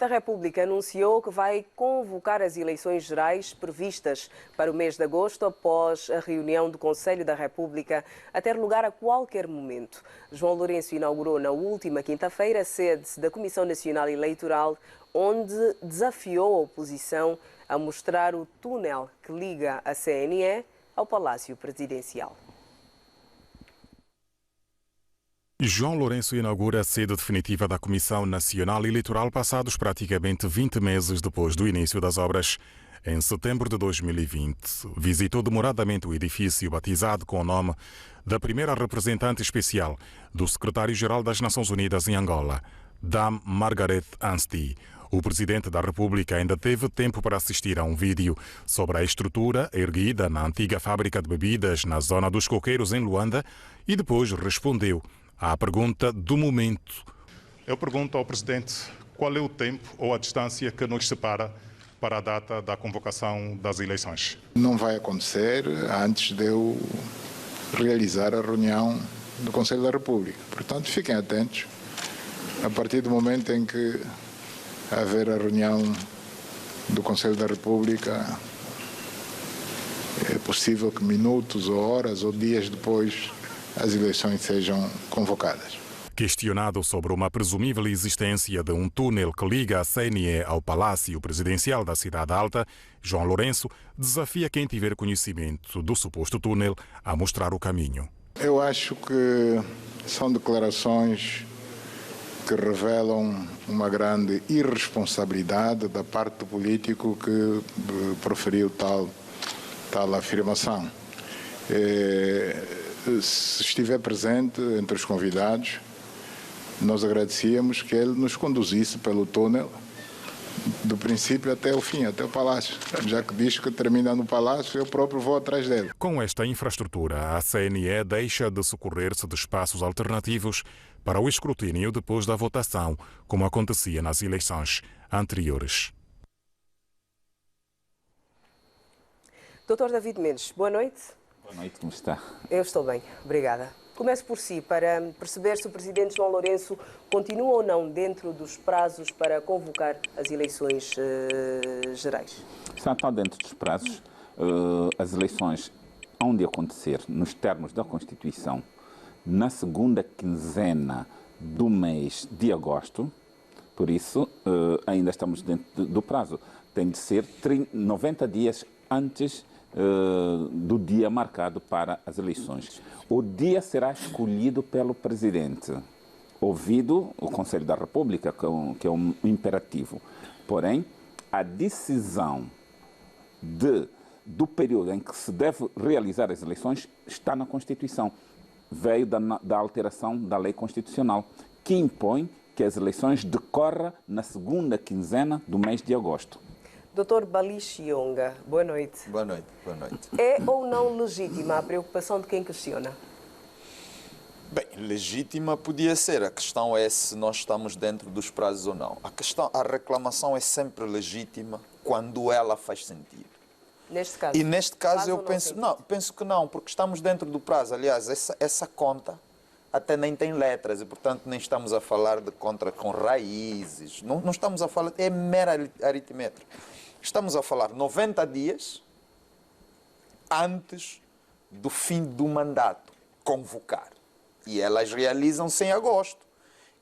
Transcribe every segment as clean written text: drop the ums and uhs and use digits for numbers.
da República anunciou que vai convocar as eleições gerais previstas para o mês de agosto após a reunião do Conselho da República a ter lugar a qualquer momento. João Lourenço inaugurou na última quinta-feira a sede da Comissão Nacional Eleitoral, onde desafiou a oposição a mostrar o túnel que liga a CNE ao Palácio Presidencial. João Lourenço inaugura a sede definitiva da Comissão Nacional Eleitoral passados praticamente 20 meses depois do início das obras. Em setembro de 2020, visitou demoradamente o edifício batizado com o nome da primeira representante especial do secretário-geral das Nações Unidas em Angola, Dame Margaret Anstey. O presidente da República ainda teve tempo para assistir a um vídeo sobre a estrutura erguida na antiga fábrica de bebidas na zona dos Coqueiros, em Luanda, e depois respondeu à pergunta do momento. Eu pergunto ao presidente qual é o tempo ou a distância que nos separa para a data da convocação das eleições. Não vai acontecer antes de eu realizar a reunião do Conselho da República. Portanto, fiquem atentos. A partir do momento em que haver a reunião do Conselho da República, é possível que minutos ou horas ou dias depois as eleições sejam convocadas. Questionado sobre uma presumível existência de um túnel que liga a CNE ao Palácio Presidencial da Cidade Alta, João Lourenço desafia quem tiver conhecimento do suposto túnel a mostrar o caminho. Eu acho que são declarações que revelam uma grande irresponsabilidade da parte do político que proferiu tal afirmação. Se estiver presente entre os convidados, nós agradecíamos que ele nos conduzisse pelo túnel do princípio até o fim, até o Palácio. Já que diz que termina no Palácio, eu próprio vou atrás dele. Com esta infraestrutura, a CNE deixa de socorrer-se de espaços alternativos para o escrutínio depois da votação, como acontecia nas eleições anteriores. Dr. David Mendes, boa noite. Boa noite, como está? Eu estou bem, obrigada. Começo por si, para perceber se o presidente João Lourenço continua ou não dentro dos prazos para convocar as eleições gerais. Está dentro dos prazos. As eleições hão de acontecer, nos termos da Constituição, na segunda quinzena do mês de agosto. Por isso, ainda estamos dentro do prazo. Tem de ser 90 dias antes do dia marcado para as eleições. O dia será escolhido pelo presidente, ouvido o Conselho da República, que é um imperativo. Porém, a decisão do período em que se deve realizar as eleições está na Constituição. Veio da alteração da lei constitucional, que impõe que as eleições decorram na segunda quinzena do mês de agosto. Dr. Balixionga, boa noite. Boa noite, boa noite. É ou não legítima a preocupação de quem questiona? Bem, legítima podia ser. A questão é se nós estamos dentro dos prazos ou não. A reclamação é sempre legítima quando ela faz sentido. Neste caso? E neste caso eu penso que não, porque estamos dentro do prazo. Aliás, essa conta até nem tem letras e, portanto, nem estamos a falar de conta com raízes. Não estamos a falar, é mera aritmética. Estamos a falar 90 dias antes do fim do mandato, convocar. E elas realizam-se em agosto.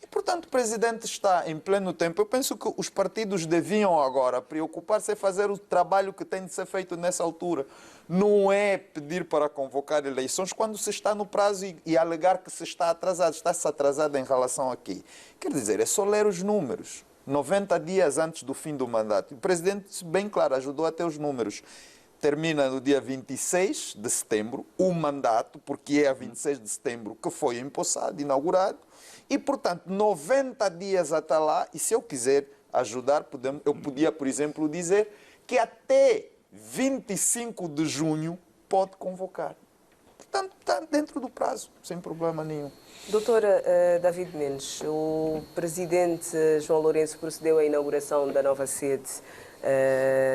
E, portanto, o presidente está em pleno tempo. Eu penso que os partidos deviam agora preocupar-se em fazer o trabalho que tem de ser feito nessa altura. Não é pedir para convocar eleições quando se está no prazo e alegar que se está atrasado. Está-se atrasado em relação a quê? Quer dizer, é só ler os números. 90 dias antes do fim do mandato. O presidente, bem claro, ajudou até os números. Termina no dia 26 de setembro o mandato, porque é a 26 de setembro que foi empossado, inaugurado. E, portanto, 90 dias até lá, e se eu quiser ajudar, eu podia, por exemplo, dizer que até 25 de junho pode convocar. Portanto, está dentro do prazo, sem problema nenhum. Doutora David Mendes, o presidente João Lourenço procedeu à inauguração da nova sede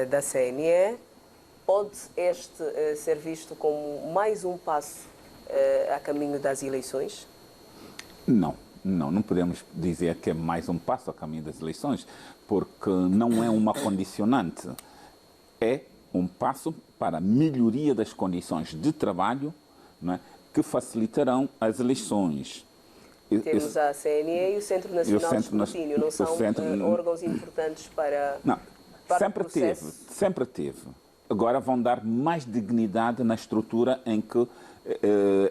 da CNE. Pode este ser visto como mais um passo a caminho das eleições? Não podemos dizer que é mais um passo a caminho das eleições, porque não é uma condicionante, é um passo para a melhoria das condições de trabalho, não é, que facilitarão as eleições. Temos a CNE e o Centro Nacional de Escrutínio, não são órgãos importantes para sempre o processo? Sempre teve. Agora vão dar mais dignidade na estrutura em que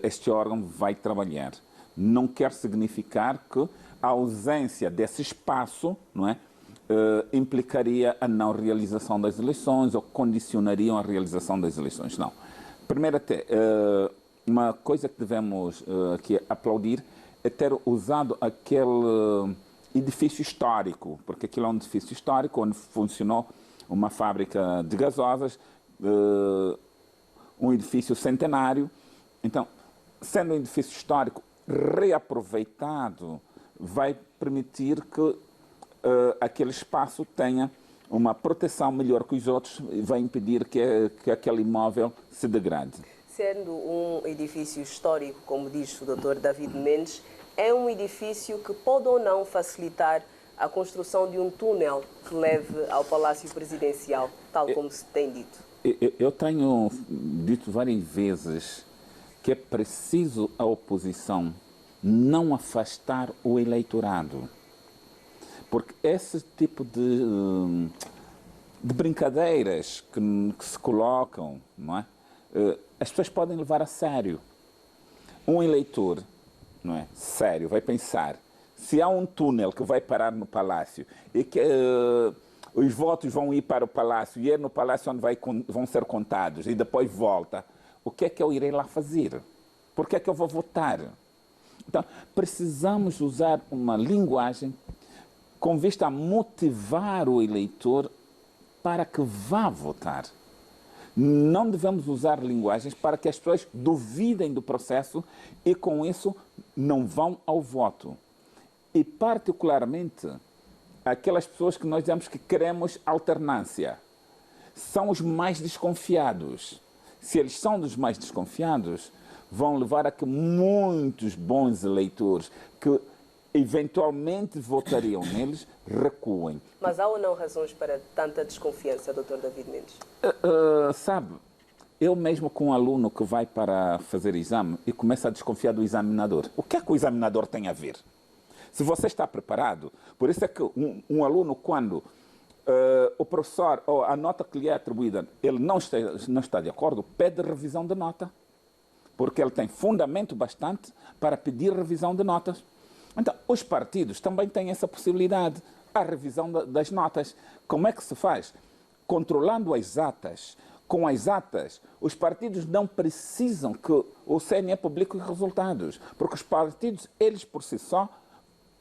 este órgão vai trabalhar. Não quer significar que a ausência desse espaço, não é, implicaria a não realização das eleições ou condicionariam a realização das eleições. Não. Primeiro, uma coisa que devemos aqui aplaudir é ter usado aquele edifício histórico, porque aquilo é um edifício histórico onde funcionou uma fábrica de gasosas, um edifício centenário. Então, sendo um edifício histórico reaproveitado, vai permitir que aquele espaço tenha uma proteção melhor que os outros e vai impedir que aquele imóvel se degrade. Sendo um edifício histórico, como diz o Dr. David Mendes, é um edifício que pode ou não facilitar a construção de um túnel que leve ao Palácio Presidencial, tal como se tem dito? Eu tenho dito várias vezes que é preciso a oposição não afastar o eleitorado. Porque esse tipo de brincadeiras que se colocam, não é? As pessoas podem levar a sério. Um eleitor, não é, sério, vai pensar, se há um túnel que vai parar no Palácio e que os votos vão ir para o Palácio e é no Palácio onde vão ser contados e depois volta, o que é que eu irei lá fazer? Por que é que eu vou votar? Então, precisamos usar uma linguagem com vista a motivar o eleitor para que vá votar. Não devemos usar linguagens para que as pessoas duvidem do processo e, com isso, não vão ao voto. E, particularmente, aquelas pessoas que nós dizemos que queremos alternância. São os mais desconfiados. Se eles são dos mais desconfiados, vão levar a que muitos bons eleitores que eventualmente votariam neles recuem. Mas há ou não razões para tanta desconfiança, Dr. David Mendes? Sabe, eu mesmo com um aluno que vai para fazer exame e começa a desconfiar do examinador. O que é que o examinador tem a ver? Se você está preparado, por isso é que um aluno, quando o professor ou a nota que lhe é atribuída, ele não está de acordo, pede revisão de nota. Porque ele tem fundamento bastante para pedir revisão de notas. Então, os partidos também têm essa possibilidade, a revisão das notas. Como é que se faz? Controlando as atas. Com as atas, os partidos não precisam que o CNE publique os resultados, porque os partidos, eles por si só,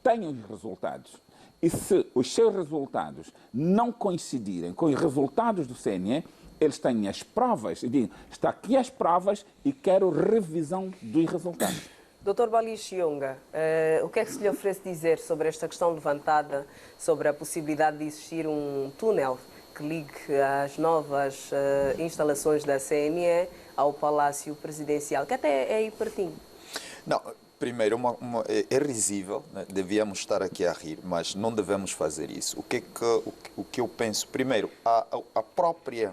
têm os resultados. E se os seus resultados não coincidirem com os resultados do CNE, eles têm as provas e dizem, está aqui as provas e quero revisão dos resultados. Dr. Balich Yonga, o que é que se lhe oferece dizer sobre esta questão levantada, sobre a possibilidade de existir um túnel que ligue as novas instalações da CNE ao Palácio Presidencial, que até é aí pertinho? Não, primeiro, é risível, né? Devíamos estar aqui a rir, mas não devemos fazer isso. O que eu penso? Primeiro, a própria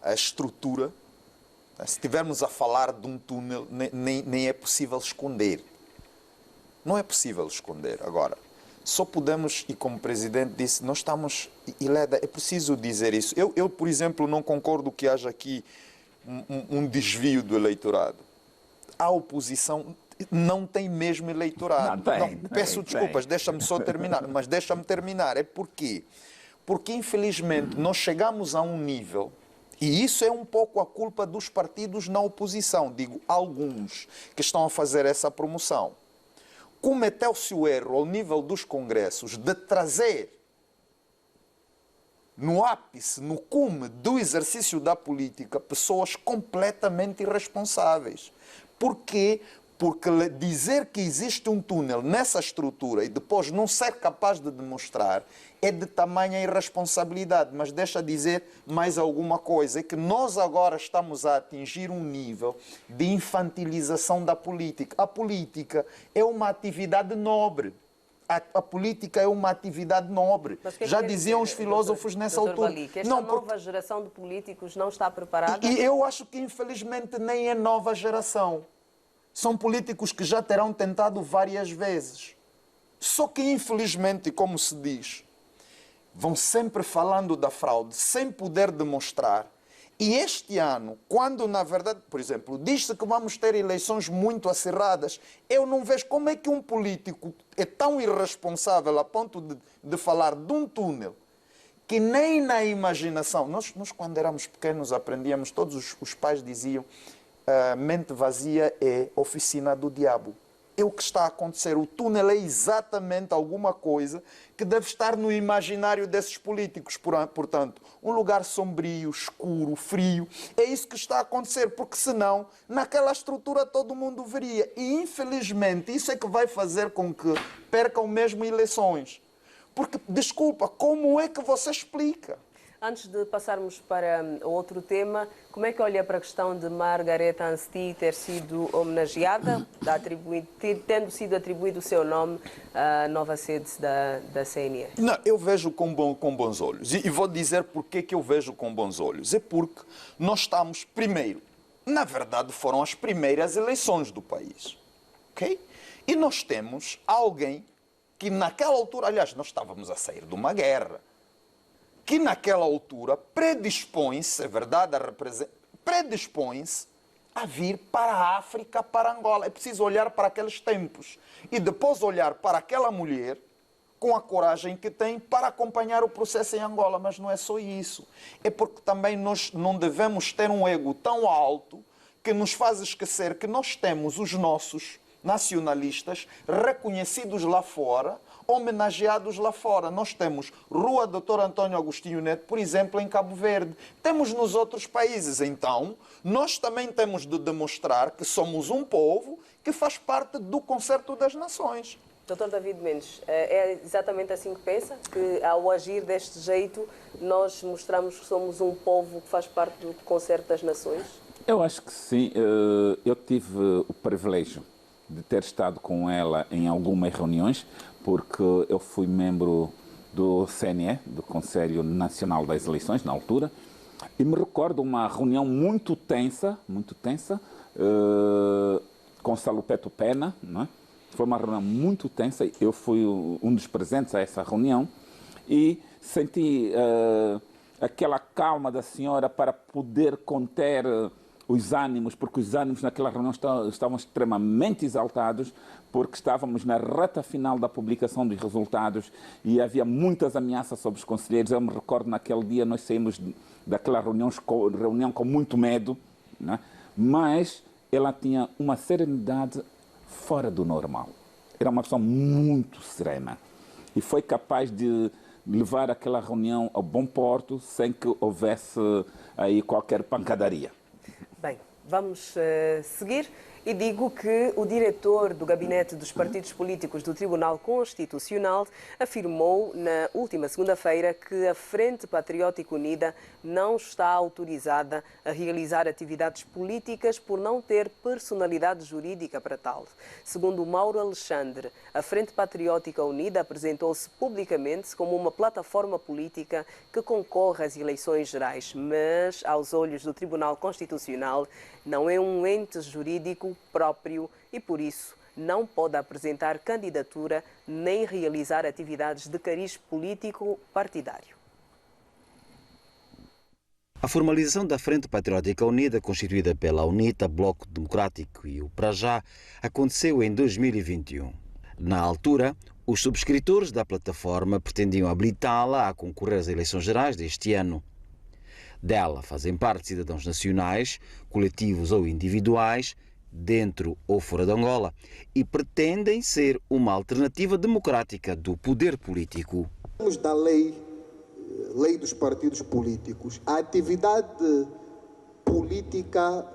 a estrutura, se estivermos a falar de um túnel, nem é possível esconder. Não é possível esconder. Agora, só podemos, e como o Presidente disse, nós estamos... E Leda, é preciso dizer isso. Eu, por exemplo, não concordo que haja aqui um desvio do eleitorado. A oposição não tem mesmo eleitorado. Peço desculpas, deixa-me só terminar. Mas deixa-me terminar. É porquê? Porque, infelizmente, nós chegamos a um nível... E isso é um pouco a culpa dos partidos na oposição, digo, alguns que estão a fazer essa promoção. Cometeu-se o erro ao nível dos congressos de trazer no ápice, no cume do exercício da política, pessoas completamente irresponsáveis. Porquê? Porque dizer que existe um túnel nessa estrutura e depois não ser capaz de demonstrar é de tamanha irresponsabilidade. Mas deixa dizer mais alguma coisa, é que nós agora estamos a atingir um nível de infantilização da política. A política é uma atividade nobre. A política é uma atividade nobre. Já diziam os filósofos nessa altura. Que esta nova geração de políticos não está preparada? E eu acho que, infelizmente, nem é nova geração. São políticos que já terão tentado várias vezes. Só que, infelizmente, como se diz, vão sempre falando da fraude, sem poder demonstrar. E este ano, quando na verdade, por exemplo, diz-se que vamos ter eleições muito acirradas, eu não vejo como é que um político é tão irresponsável a ponto de falar de um túnel que nem na imaginação. Nós quando éramos pequenos, aprendíamos, todos os pais diziam, mente vazia é oficina do diabo. É o que está a acontecer. O túnel é exatamente alguma coisa que deve estar no imaginário desses políticos. Portanto, um lugar sombrio, escuro, frio. É isso que está a acontecer, porque senão, naquela estrutura todo mundo veria. E, infelizmente, isso é que vai fazer com que percam mesmo eleições. Porque, desculpa, como é que você explica? Antes de passarmos para outro tema, como é que olha para a questão de Margareta Anstey ter sido homenageada, tendo sido atribuído o seu nome à nova sede da CNE? Não, eu vejo com bons olhos. E vou dizer porquê que eu vejo com bons olhos. É porque nós estamos, primeiro, na verdade foram as primeiras eleições do país. Ok? E nós temos alguém que naquela altura, aliás, nós estávamos a sair de uma guerra, que naquela altura predispõe-se, é verdade, predispõe-se a vir para a África, para Angola. É preciso olhar para aqueles tempos e depois olhar para aquela mulher com a coragem que tem para acompanhar o processo em Angola. Mas não é só isso. É porque também nós não devemos ter um ego tão alto que nos faz esquecer que nós temos os nossos nacionalistas reconhecidos lá fora, homenageados lá fora. Nós temos Rua Dr. António Agostinho Neto, por exemplo, em Cabo Verde. Temos nos outros países. Então, nós também temos de demonstrar que somos um povo que faz parte do concerto das nações. Dr. David Mendes, é exatamente assim que pensa? Que ao agir deste jeito, nós mostramos que somos um povo que faz parte do concerto das nações? Eu acho que sim. Eu tive o privilégio de ter estado com ela em algumas reuniões, porque eu fui membro do CNE, do Conselho Nacional das Eleições, na altura, e me recordo uma reunião muito tensa, com Salupeto Pena, não é? Foi uma reunião muito tensa, eu fui um dos presentes a essa reunião, e senti aquela calma da senhora para poder conter os ânimos, porque os ânimos naquela reunião estavam extremamente exaltados, porque estávamos na reta final da publicação dos resultados e havia muitas ameaças sobre os conselheiros. Eu me recordo, naquele dia, nós saímos daquela reunião com muito medo, né? Mas ela tinha uma serenidade fora do normal. Era uma pessoa muito serena e foi capaz de levar aquela reunião ao bom porto sem que houvesse aí qualquer pancadaria. Bem, vamos seguir e digo que o diretor do Gabinete dos Partidos Políticos do Tribunal Constitucional afirmou na última segunda-feira que a Frente Patriótica Unida não está autorizada a realizar atividades políticas por não ter personalidade jurídica para tal. Segundo Mauro Alexandre, a Frente Patriótica Unida apresentou-se publicamente como uma plataforma política que concorre às eleições gerais, mas, aos olhos do Tribunal Constitucional, não é um ente jurídico próprio e, por isso, não pode apresentar candidatura nem realizar atividades de cariz político partidário. A formalização da Frente Patriótica Unida, constituída pela UNITA, Bloco Democrático e o PRAJA, aconteceu em 2021. Na altura, os subscritores da plataforma pretendiam habilitá-la a concorrer às eleições gerais deste ano. Dela fazem parte cidadãos nacionais, coletivos ou individuais, dentro ou fora de Angola, e pretendem ser uma alternativa democrática do poder político. Da lei dos partidos políticos, a atividade política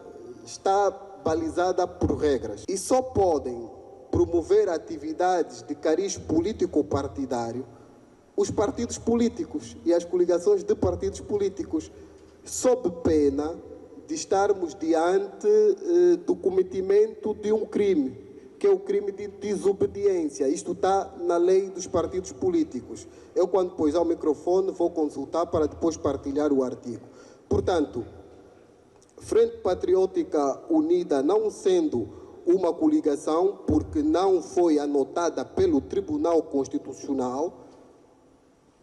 está balizada por regras e só podem promover atividades de cariz político-partidário os partidos políticos e as coligações de partidos políticos, sob pena de estarmos diante do cometimento de um crime, que é o crime de desobediência. Isto está na lei dos partidos políticos. Eu, quando pôs ao microfone, vou consultar para depois partilhar o artigo. Portanto, Frente Patriótica Unida, não sendo uma coligação, porque não foi anotada pelo Tribunal Constitucional,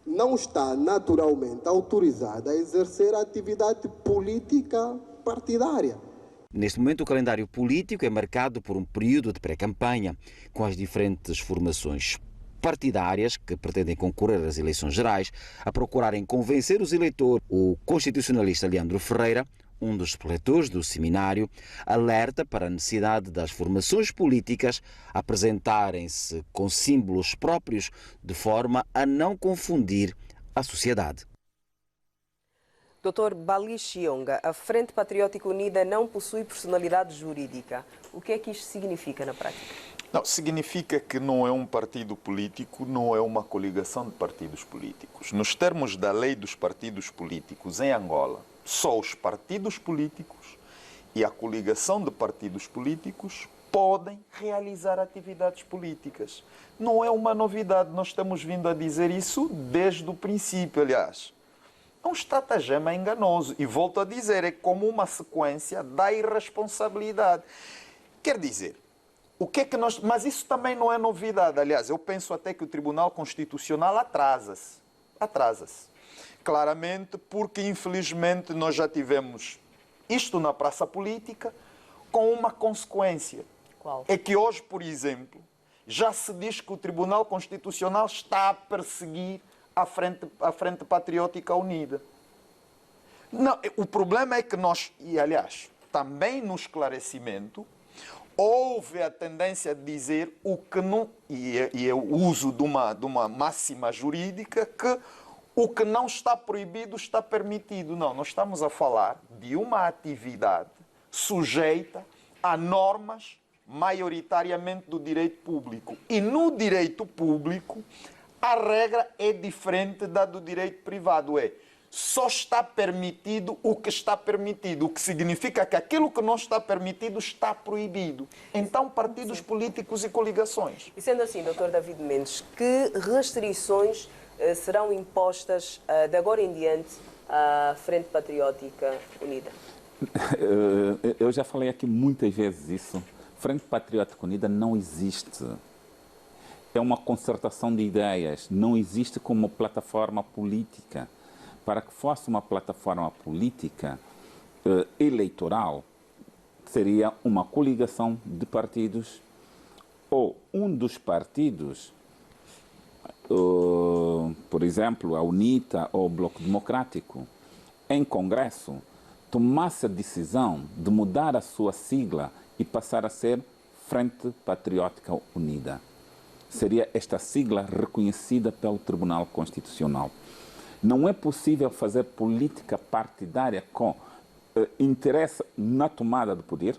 não está naturalmente autorizada a exercer a atividade política partidária. Neste momento, o calendário político é marcado por um período de pré-campanha, com as diferentes formações partidárias que pretendem concorrer às eleições gerais a procurarem convencer os eleitores. O constitucionalista Leandro Ferreira, um dos preletores do seminário, alerta para a necessidade das formações políticas apresentarem-se com símbolos próprios de forma a não confundir a sociedade. Dr. Bali Chionga, a Frente Patriótica Unida não possui personalidade jurídica. O que é que isto significa na prática? Não, significa que não é um partido político, não é uma coligação de partidos políticos. Nos termos da lei dos partidos políticos em Angola, só os partidos políticos e a coligação de partidos políticos podem realizar atividades políticas. Não é uma novidade, nós estamos vindo a dizer isso desde o princípio, aliás. É um estratagema enganoso. E volto a dizer, é como uma sequência da irresponsabilidade. Quer dizer, o que é que nós... Mas isso também não é novidade. Aliás, eu penso até que o Tribunal Constitucional atrasa-se. Atrasa-se. Claramente porque, infelizmente, nós já tivemos isto na praça política com uma consequência. Qual? É que hoje, por exemplo, já se diz que o Tribunal Constitucional está a perseguir a Frente Patriótica Unida. Não, o problema é que nós, e aliás, também no esclarecimento, houve a tendência de dizer o que não, e é o uso de uma máxima jurídica, que o que não está proibido está permitido. Não, nós estamos a falar de uma atividade sujeita a normas maioritariamente do direito público. E no direito público, a regra é diferente da do direito privado. Só está permitido o que está permitido, o que significa que aquilo que não está permitido está proibido. Então, partidos políticos e coligações. E sendo assim, Dr. David Mendes, que restrições serão impostas de agora em diante à Frente Patriótica Unida? Eu já falei aqui muitas vezes isso. Frente Patriótica Unida não existe. É uma concertação de ideias, não existe como plataforma política. Para que fosse uma plataforma política eleitoral, seria uma coligação de partidos ou um dos partidos, por exemplo, a UNITA ou o Bloco Democrático, em Congresso, tomasse a decisão de mudar a sua sigla e passar a ser Frente Patriótica Unida. Seria esta sigla reconhecida pelo Tribunal Constitucional. Não é possível fazer política partidária com interesse na tomada de poder,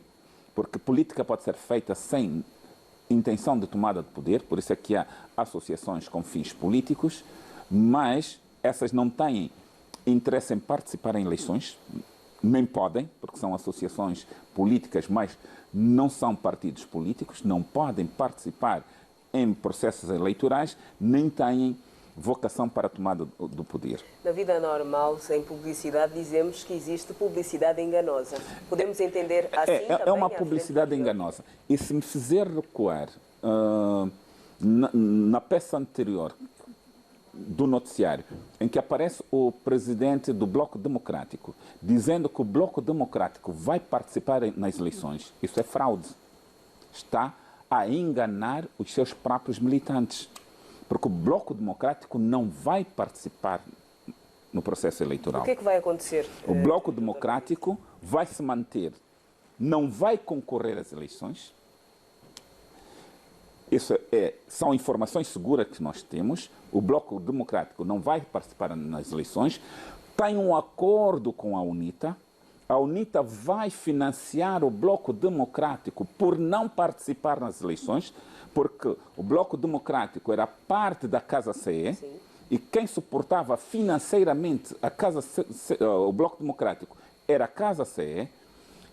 porque política pode ser feita sem intenção de tomada de poder, por isso é que há associações com fins políticos, mas essas não têm interesse em participar em eleições, nem podem, porque são associações políticas, mas não são partidos políticos, não podem participar em processos eleitorais, nem têm vocação para a tomada do poder. Na vida normal, sem publicidade, dizemos que existe publicidade enganosa. Podemos entender assim também? É uma publicidade enganosa. E se me fizer recuar na peça anterior do noticiário, em que aparece o presidente do Bloco Democrático, dizendo que o Bloco Democrático vai participar nas eleições, isso é fraude. Está a enganar os seus próprios militantes. Porque o Bloco Democrático não vai participar no processo eleitoral. O que é que vai acontecer? O Bloco Democrático vai se manter, não vai concorrer às eleições. Isso são informações seguras que nós temos. O Bloco Democrático não vai participar nas eleições. Tem um acordo com a UNITA. A UNITA vai financiar o Bloco Democrático por não participar nas eleições, porque o Bloco Democrático era parte da Casa CE. Sim. E quem suportava financeiramente o Bloco Democrático era a Casa CE.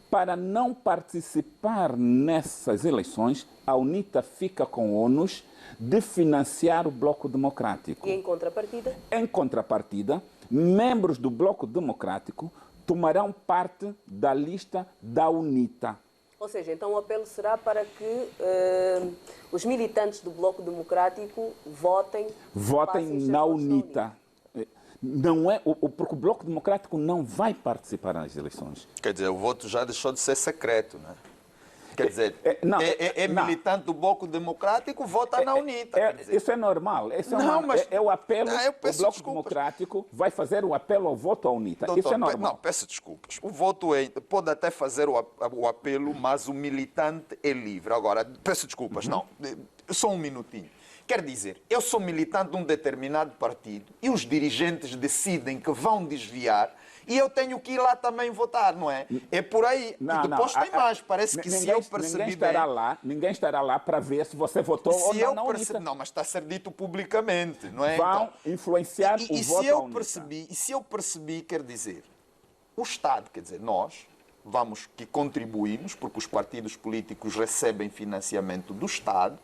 para não participar nessas eleições, a UNITA fica com o ônus de financiar o Bloco Democrático. E em contrapartida? Em contrapartida, membros do Bloco Democrático tomarão parte da lista da UNITA. Ou seja, então o apelo será para que os militantes do Bloco Democrático votem na UNITA. Não é, porque o Bloco Democrático não vai participar nas eleições. Quer dizer, o voto já deixou de ser secreto, né? Quer dizer, militante do Bloco Democrático, vota na UNITA. Isso é normal. É o apelo. O Bloco Democrático vai fazer o apelo ao voto à UNITA. Doutor, isso é normal. Não, peço desculpas. O voto pode até fazer o apelo, mas o militante é livre. Agora, peço desculpas, não. Só um minutinho. Quer dizer, eu sou militante de um determinado partido e os dirigentes decidem que vão desviar e eu tenho que ir lá também votar, não é? É por aí. Não, e depois tem mais. Parece que se eu percebi ninguém estará lá para ver se você votou ou não na UNITA. Não, mas está a ser dito publicamente, não é? Vão influenciar o voto à UNITA. E se eu percebi, quer dizer, o Estado, quer dizer, nós que contribuímos, porque os partidos políticos recebem financiamento do Estado,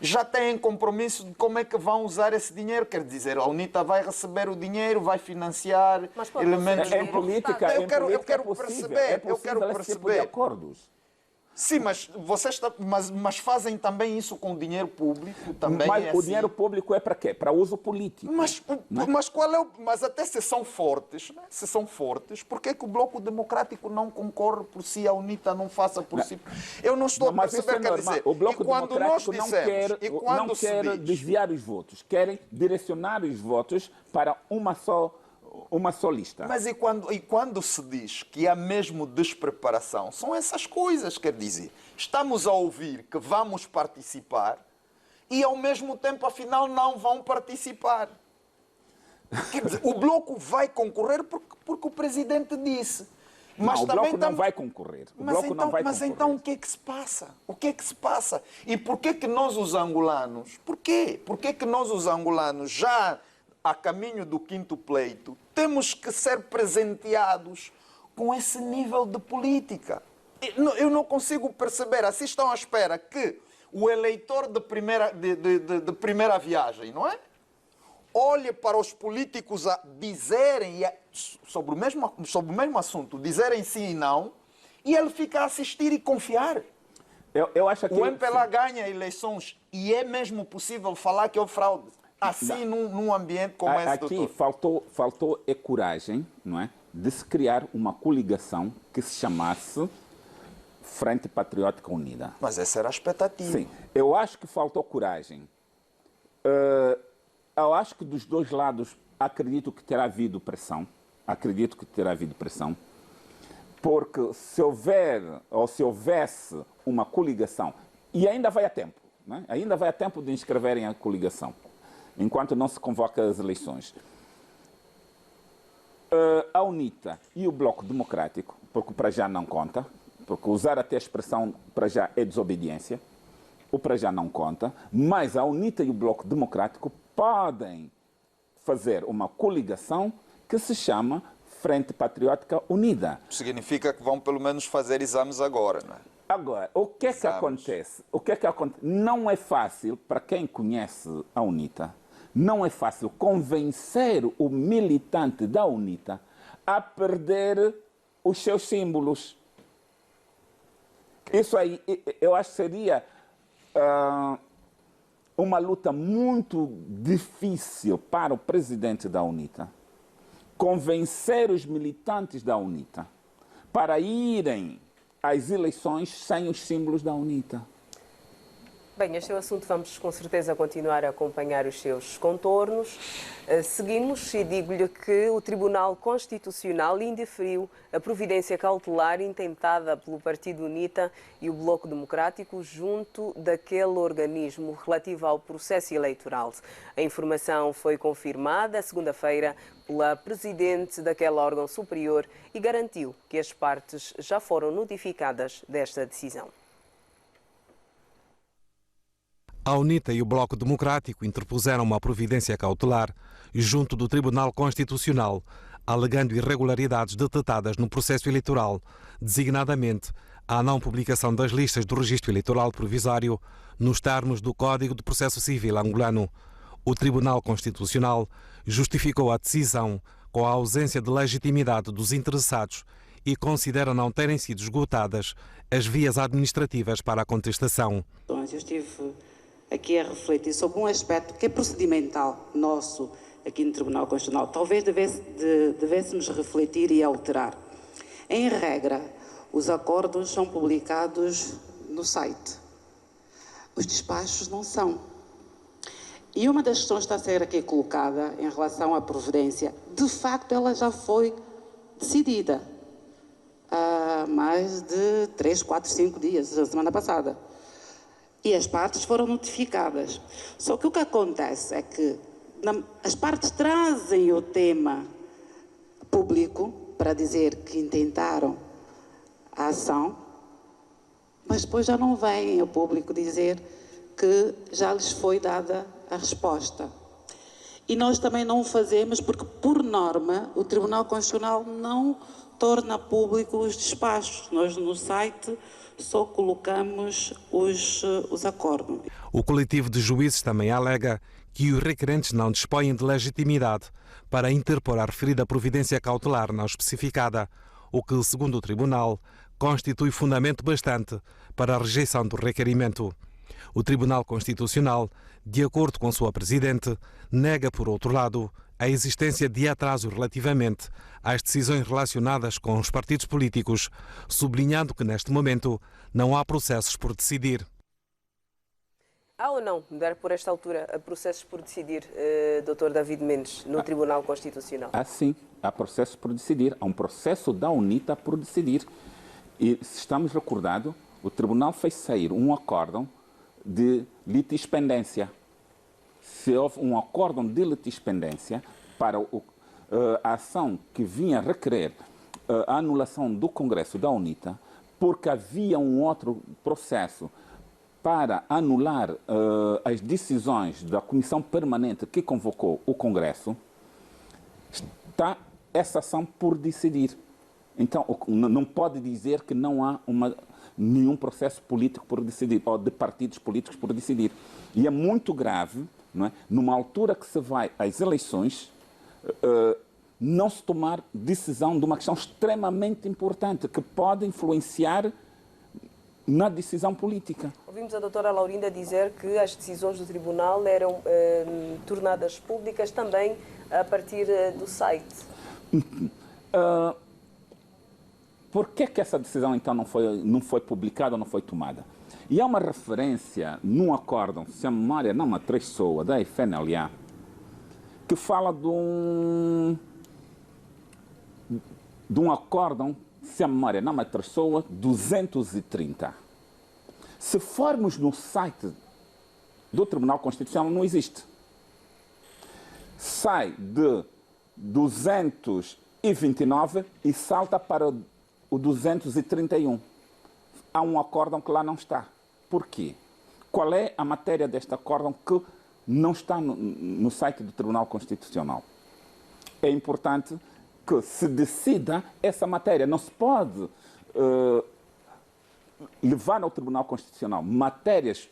já têm compromisso de como é que vão usar esse dinheiro. Quer dizer, a UNITA vai receber o dinheiro, vai financiar elementos... Em política, eu quero perceber. Eu quero perceber. Esse tipo de acordos. Sim, mas mas fazem também isso com o dinheiro público? Também mas o assim. dinheiro público é para quê? Para uso político. Mas qual é o... Mas até se são fortes, né? Se são fortes, por que o Bloco Democrático não concorre por si, a UNITA não faça por si? Eu não estou a perceber, quer dizer... O Bloco Democrático não quer desviar os votos, querem direcionar os votos para uma só lista. Mas e quando se diz que há mesmo despreparação? São essas coisas, quer dizer. Estamos a ouvir que vamos participar e, ao mesmo tempo, afinal, não vão participar. Quer dizer, o Bloco vai concorrer porque o Presidente disse. Mas não, o Bloco não vai concorrer. Mas então o que é que se passa? O que é que se passa? E por que nós, os angolanos, por que nós, os angolanos, já a caminho do quinto pleito, temos que ser presenteados com esse nível de política? Eu não consigo perceber. Assim estão à espera que o eleitor de primeira viagem, não é? Olhe para os políticos a dizerem sobre o mesmo assunto, dizerem sim e não, e ele fica a assistir e confiar. Eu acho que o MPLA ganha eleições e é mesmo possível falar que houve fraude. Assim, num ambiente como esse, aqui faltou coragem, não é, de se criar uma coligação que se chamasse Frente Patriótica Unida. Mas essa era a expectativa. Sim, eu acho que faltou coragem. Eu acho que dos dois lados acredito que terá havido pressão. Porque se houvesse uma coligação, e ainda vai a tempo, não é? Ainda vai a tempo de inscreverem a coligação, enquanto não se convoca as eleições. A UNITA e o Bloco Democrático, porque para já não conta, porque usar até a expressão para já é desobediência, o para já não conta, mas a UNITA e o Bloco Democrático podem fazer uma coligação que se chama Frente Patriótica Unida. Significa que vão pelo menos fazer exames agora, não é? Agora, o que é que acontece? Não é fácil, para quem conhece a UNITA, não é fácil convencer o militante da UNITA a perder os seus símbolos. Isso aí, eu acho que seria uma luta muito difícil para o presidente da UNITA convencer os militantes da UNITA para irem às eleições sem os símbolos da UNITA. Bem, este é o assunto, vamos com certeza continuar a acompanhar os seus contornos. Seguimos e digo-lhe que o Tribunal Constitucional indeferiu a providência cautelar intentada pelo Partido UNITA e o Bloco Democrático junto daquele organismo relativo ao processo eleitoral. A informação foi confirmada segunda-feira pela presidente daquele órgão superior e garantiu que as partes já foram notificadas desta decisão. A UNITA e o Bloco Democrático interpuseram uma providência cautelar junto do Tribunal Constitucional alegando irregularidades detectadas no processo eleitoral, designadamente a não publicação das listas do registro eleitoral provisório nos termos do Código de Processo Civil angolano. O Tribunal Constitucional justificou a decisão com a ausência de legitimidade dos interessados e considera não terem sido esgotadas as vias administrativas para a contestação. Eu estive aqui a refletir sobre um aspecto que é procedimental nosso aqui no Tribunal Constitucional. Talvez devêssemos refletir e alterar. Em regra, os acordos são publicados no site. Os despachos não são. E uma das questões que está a ser aqui colocada em relação à providência, de facto ela já foi decidida há mais de 3, 4, 5 dias, a semana passada. E as partes foram notificadas. Só que o que acontece é que as partes trazem o tema público para dizer que intentaram a ação, mas depois já não vêm ao público dizer que já lhes foi dada a resposta. E nós também não o fazemos porque, por norma, o Tribunal Constitucional não torna público os despachos. Nós no site só colocamos os acordos. O coletivo de juízes também alega que os requerentes não dispõem de legitimidade para interpor a referida providência cautelar não especificada, o que, segundo o Tribunal, constitui fundamento bastante para a rejeição do requerimento. O Tribunal Constitucional, de acordo com sua Presidente, nega, por outro lado, a existência de atraso relativamente às decisões relacionadas com os partidos políticos, sublinhando que, neste momento, não há processos por decidir. Há ou não, mudar por esta altura, processos por decidir, Dr. David Mendes, no Tribunal Constitucional? Sim, há processos por decidir. Há um processo da UNITA por decidir. E, se estamos recordados, o Tribunal fez sair um acórdão de litispendência. Se houve um acórdão de litispendência para a ação que vinha requerer a anulação do Congresso da UNITA, porque havia um outro processo para anular as decisões da Comissão Permanente que convocou o Congresso, está essa ação por decidir. Então, não pode dizer que não há nenhum processo político por decidir, ou de partidos políticos por decidir. E é muito grave, não é? Numa altura que se vai às eleições, não se tomar decisão de uma questão extremamente importante, que pode influenciar na decisão política. Ouvimos a doutora Laurinda dizer que as decisões do Tribunal eram tornadas públicas também a partir do site. Por que essa decisão, então, não foi publicada ou não foi tomada? E há uma referência num acórdão, se a memória não me atraiçoa, da FNLA, que fala de um acórdão, se a memória não me atraiçoa, 230. Se formos no site do Tribunal Constitucional, não existe. Sai de 229 e salta para o 231. Há um acórdão que lá não está. Por quê? Qual é a matéria deste acórdão que não está no site do Tribunal Constitucional? É importante que se decida essa matéria. Não se pode levar ao Tribunal Constitucional matérias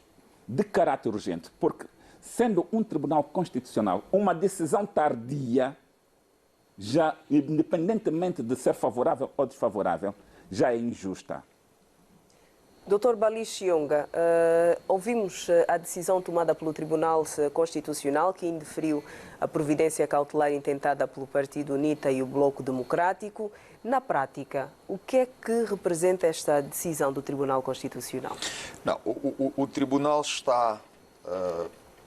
de caráter urgente, porque, sendo um Tribunal Constitucional uma decisão tardia, já, independentemente de ser favorável ou desfavorável, já é injusta. Dr. Bali Chionga, ouvimos a decisão tomada pelo Tribunal Constitucional que indeferiu a providência cautelar intentada pelo Partido UNITA e o Bloco Democrático. Na prática, o que é que representa esta decisão do Tribunal Constitucional? Não, o Tribunal está,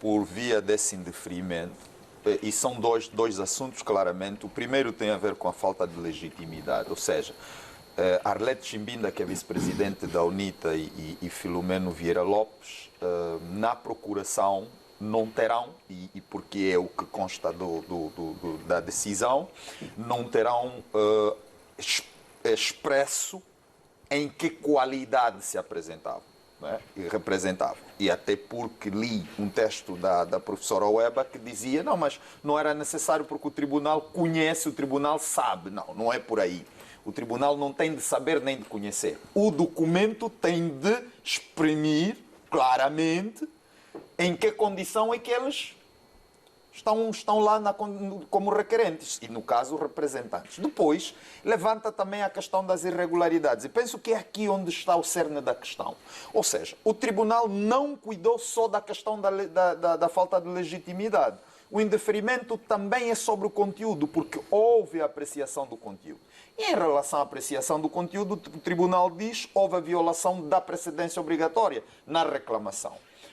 por via desse indeferimento, e são dois assuntos, claramente. O primeiro tem a ver com a falta de legitimidade, ou seja, Arlete Chimbinda, que é vice-presidente da UNITA, e Filomeno Vieira Lopes, na procuração não terão, e porque é o que consta da decisão, não terão expresso em que qualidade se apresentavam. né, e representavam. E até porque li um texto da professora Weba que dizia, não, mas não era necessário porque o tribunal conhece, o tribunal sabe. Não, não é por aí. O tribunal não tem de saber nem de conhecer. O documento tem de exprimir claramente em que condição é que eles estão lá como requerentes e, no caso, representantes. Depois, levanta também a questão das irregularidades. E penso que é aqui onde está o cerne da questão. Ou seja, o tribunal não cuidou só da questão da falta de legitimidade. O indeferimento também é sobre o conteúdo, porque houve a apreciação do conteúdo. E em relação à apreciação do conteúdo, o tribunal diz que houve a violação da precedência obrigatória na reclamação.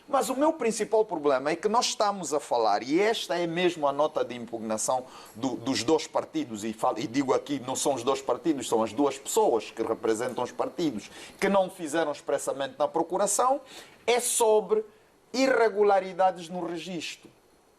Mas o meu principal problema é que nós estamos a falar, e esta é mesmo a nota de impugnação dos dois partidos, e digo aqui, não são os dois partidos, são as duas pessoas que representam os partidos, que não fizeram expressamente na procuração, é sobre irregularidades no registro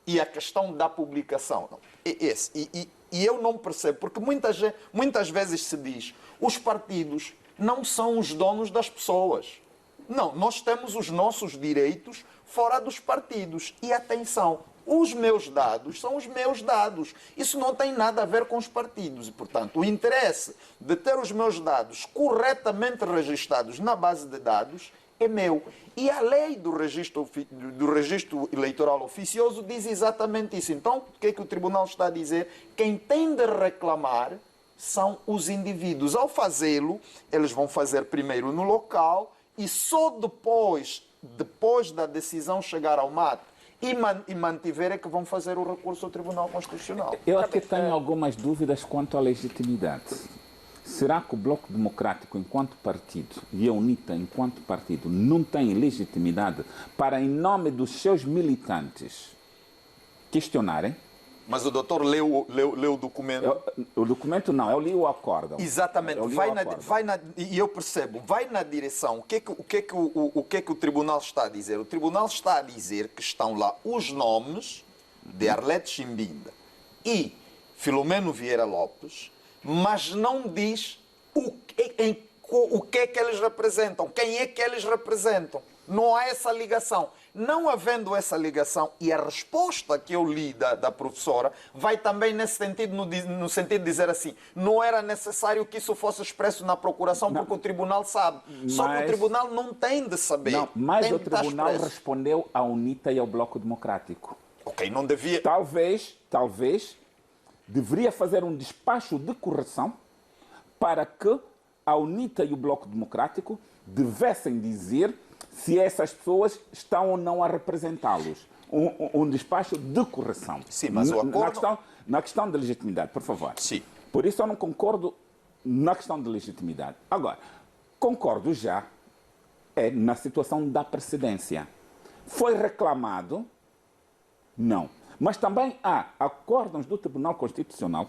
e a questão da publicação. E eu não percebo, porque muitas vezes se diz os partidos não são os donos das pessoas. Não, nós temos os nossos direitos fora dos partidos. E atenção, os meus dados são os meus dados. Isso não tem nada a ver com os partidos. E, portanto, o interesse de ter os meus dados corretamente registrados na base de dados é meu. E a lei do registro eleitoral oficioso diz exatamente isso. Então, o que é que o tribunal está a dizer? Quem tem de reclamar são os indivíduos. Ao fazê-lo, eles vão fazer primeiro no local e só depois da decisão chegar ao MAT e mantiver é que vão fazer o recurso ao Tribunal Constitucional. Eu aqui tenho algumas dúvidas quanto à legitimidade. Será que o Bloco Democrático, enquanto partido, e a UNITA, enquanto partido, não tem legitimidade para, em nome dos seus militantes, questionarem? Mas o doutor leu o documento? O documento não, eu li o acórdão. Exatamente, e eu percebo, vai na direção, o que é que o tribunal está a dizer? O tribunal está a dizer que estão lá os nomes de Arlete Chimbinda e Filomeno Vieira Lopes, mas não diz o que é que eles representam, quem é que eles representam. Não há essa ligação. Não havendo essa ligação, e a resposta que eu li da professora vai também nesse sentido, no sentido de dizer assim, não era necessário que isso fosse expresso na procuração, não, porque o tribunal sabe. Só que o tribunal não tem de saber. Não, mas o tribunal respondeu à UNITA e ao Bloco Democrático. Ok, não devia... Talvez deveria fazer um despacho de correção para que a UNITA e o Bloco Democrático devessem dizer se essas pessoas estão ou não a representá-los. Um despacho de correção. Sim, mas o acordo... Na questão da legitimidade, por favor. Sim. Por isso eu não concordo na questão da legitimidade. Agora, concordo já na situação da precedência. Foi reclamado? Não. Mas também há acórdãos do Tribunal Constitucional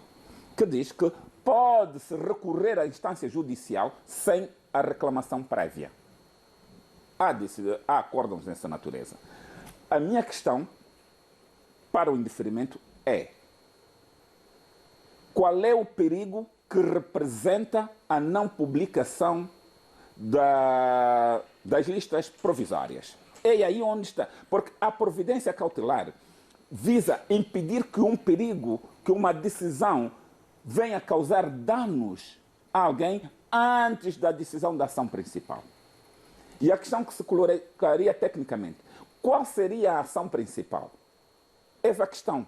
que diz que pode-se recorrer à instância judicial sem a reclamação prévia. Há acórdãos dessa natureza. A minha questão para o indeferimento é: qual é o perigo que representa a não publicação das listas provisórias? É aí onde está. Porque a providência cautelar visa impedir que um perigo, que uma decisão venha causar danos a alguém antes da decisão da ação principal. E a questão que se colocaria tecnicamente: qual seria a ação principal? Essa questão.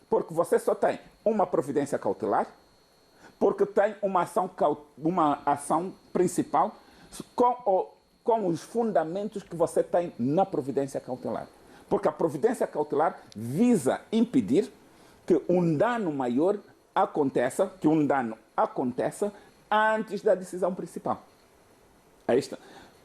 Porque você só tem uma providência cautelar, porque tem uma ação principal com os fundamentos que você tem na providência cautelar. Porque a providência cautelar visa impedir que um dano maior aconteça, antes da decisão principal.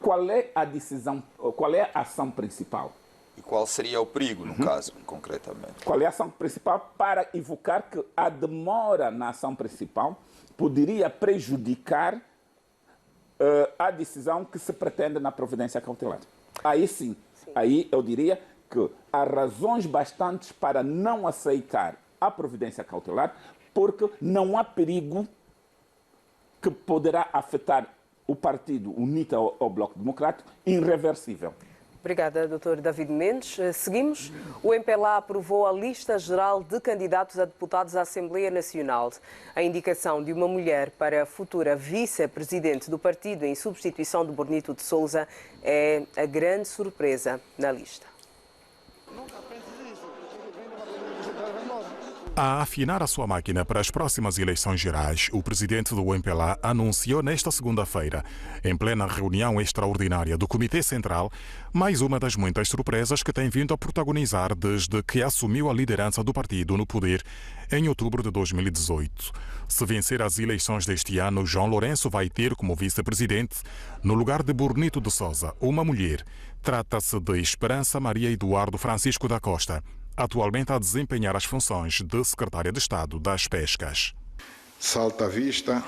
Qual é a decisão, qual é a ação principal? E qual seria o perigo, no caso, concretamente? Qual é a ação principal para evocar que a demora na ação principal poderia prejudicar a decisão que se pretende na providência cautelar? Aí sim, aí eu diria que há razões bastantes para não aceitar a providência cautelar, porque não há perigo que poderá afetar o partido UNITA ao Bloco Democrático irreversível. Obrigada, Dr. David Mendes. Seguimos. O MPLA aprovou a lista geral de candidatos a deputados à Assembleia Nacional. A indicação de uma mulher para a futura vice-presidente do partido em substituição de Bonito de Sousa é a grande surpresa na lista. A afinar a sua máquina para as próximas eleições gerais, o presidente do MPLA anunciou nesta segunda-feira, em plena reunião extraordinária do Comitê Central, mais uma das muitas surpresas que tem vindo a protagonizar desde que assumiu a liderança do partido no poder em outubro de 2018. Se vencer as eleições deste ano, João Lourenço vai ter como vice-presidente, no lugar de Bonito de Sousa, uma mulher. Trata-se de Esperança Maria Eduardo Francisco da Costa, atualmente a desempenhar as funções de Secretária de Estado das Pescas. Salta à vista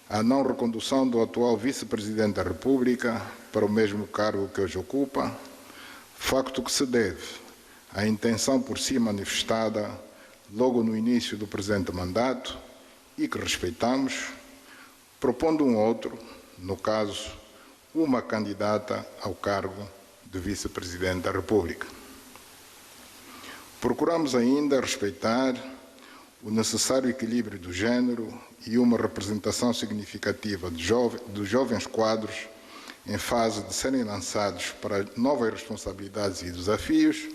a não recondução do atual Vice-Presidente da República para o mesmo cargo que hoje ocupa, facto que se deve à intenção por si manifestada logo no início do presente mandato e que respeitamos, propondo um outro, no caso, uma candidata ao cargo de Vice-Presidente da República. Procuramos ainda respeitar o necessário equilíbrio do género e uma representação significativa dos jovens quadros em fase de serem lançados para novas responsabilidades e desafios,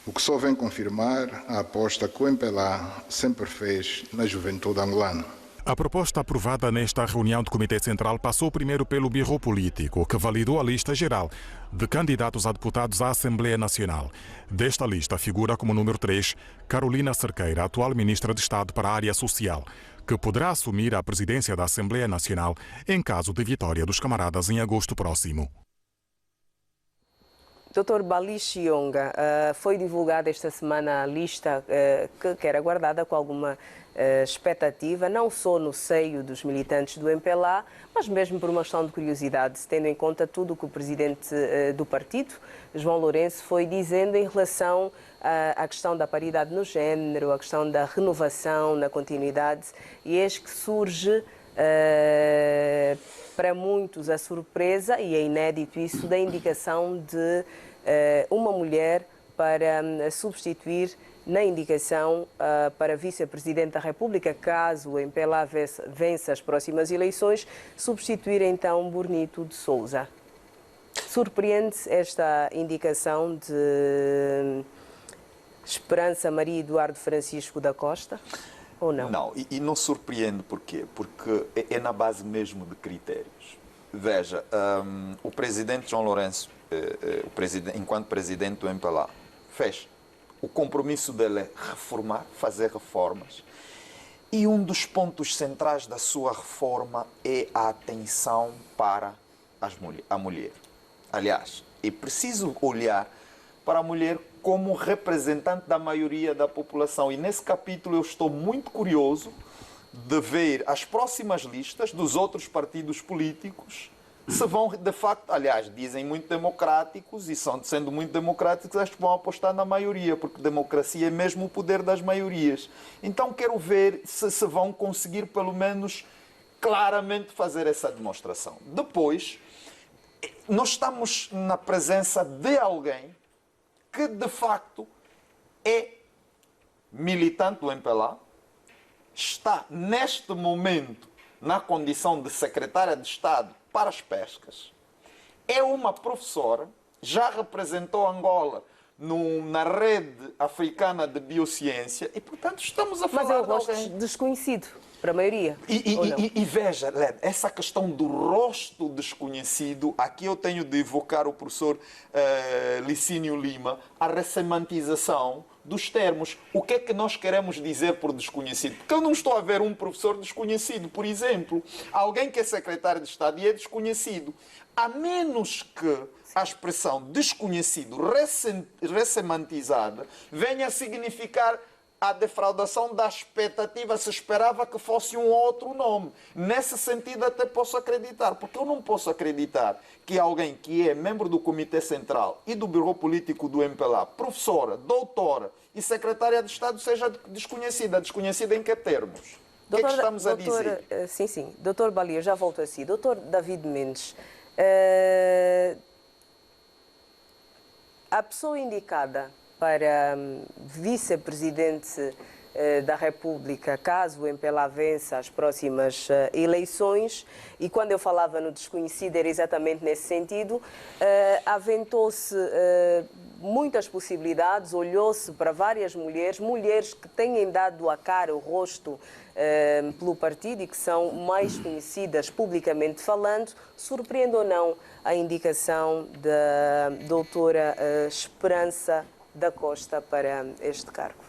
o que só vem confirmar a aposta que o MPLA sempre fez na juventude angolana. A proposta aprovada nesta reunião do Comitê Central passou primeiro pelo Birro Político, que validou a lista geral de candidatos a deputados à Assembleia Nacional. Desta lista figura como número 3 Carolina Cerqueira, atual Ministra de Estado para a Área Social, que poderá assumir a presidência da Assembleia Nacional em caso de vitória dos camaradas em agosto próximo. Dr. Bali Chionga, foi divulgada esta semana a lista que era aguardada com alguma expectativa, não só no seio dos militantes do MPLA, mas mesmo por uma questão de curiosidade, tendo em conta tudo o que o presidente do partido, João Lourenço, foi dizendo em relação à questão da paridade no género, a questão da renovação na continuidade, e eis que surge para muitos a surpresa, e é inédito isso, da indicação de uma mulher para substituir na indicação para vice-presidente da República, caso o MPLA vença as próximas eleições, substituir então Bonito de Sousa. Surpreende esta indicação de Esperança Maria Eduardo Francisco da Costa? Ou não? Não, e não surpreende porquê? Porque é na base mesmo de critérios. Veja, o presidente João Lourenço, enquanto presidente do MPLA, fez. O compromisso dele é reformar, fazer reformas. E um dos pontos centrais da sua reforma é a atenção para a mulher. Aliás, é preciso olhar para a mulher como representante da maioria da população. E nesse capítulo eu estou muito curioso de ver as próximas listas dos outros partidos políticos se vão, de facto, aliás, dizem muito democráticos e sendo muito democráticos, acho que vão apostar na maioria, porque democracia é mesmo o poder das maiorias. Então quero ver se vão conseguir, pelo menos, claramente fazer essa demonstração. Depois, nós estamos na presença de alguém que, de facto, é militante do MPLA, está, neste momento, na condição de secretária de Estado para as pescas, é uma professora, já representou Angola na rede africana de biociência e, portanto, estamos a falar de alguém... Mas é um rosto desconhecido para a maioria. E veja, Led, essa questão do rosto desconhecido, aqui eu tenho de evocar o professor Licínio Lima, a ressemantização dos termos. O que é que nós queremos dizer por desconhecido? Porque eu não estou a ver um professor desconhecido, por exemplo, alguém que é secretário de Estado e é desconhecido. A menos que a expressão desconhecido, ressemantizada, venha a significar a defraudação da expectativa, se esperava que fosse um outro nome. Nesse sentido até posso acreditar, porque eu não posso acreditar que alguém que é membro do Comitê Central e do Birro Político do MPLA, professora, doutora e secretária de Estado seja desconhecida. Desconhecida em que termos? O que é que estamos a dizer? Sim, sim. Doutor Balia, já volto a si. Doutor David Mendes, a pessoa indicada para vice-presidente da República, caso o MPLA vença as próximas eleições, e quando eu falava no desconhecido era exatamente nesse sentido, aventou-se muitas possibilidades, olhou-se para várias mulheres que têm dado a cara, o rosto pelo partido e que são mais conhecidas publicamente falando. Surpreende ou não a indicação da doutora Esperança da Costa para este cargo?